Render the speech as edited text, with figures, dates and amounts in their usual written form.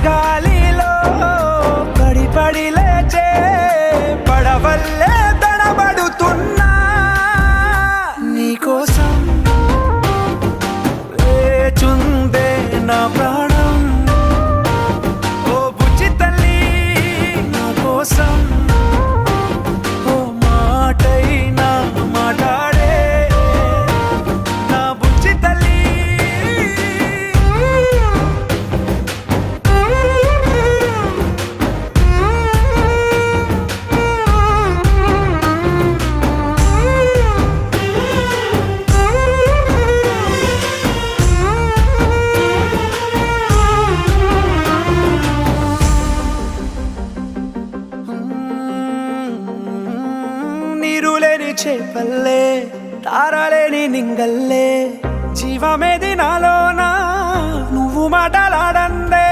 గాలిలో పడి పడి లేచే పడవల్లే తడబడుతున్నా నీకోసం లేచుందే నా ప్రాణం. ఓ బుజ్జి తల్లి నా కోసం ఓ మాటైనా మాట్లాడే నా బుజ్జి తల్లి. నీరులేని చేపల్లే తారలేని నింగల్లే జీవమేది నాలోనా నువ్వు మాటలాడందే.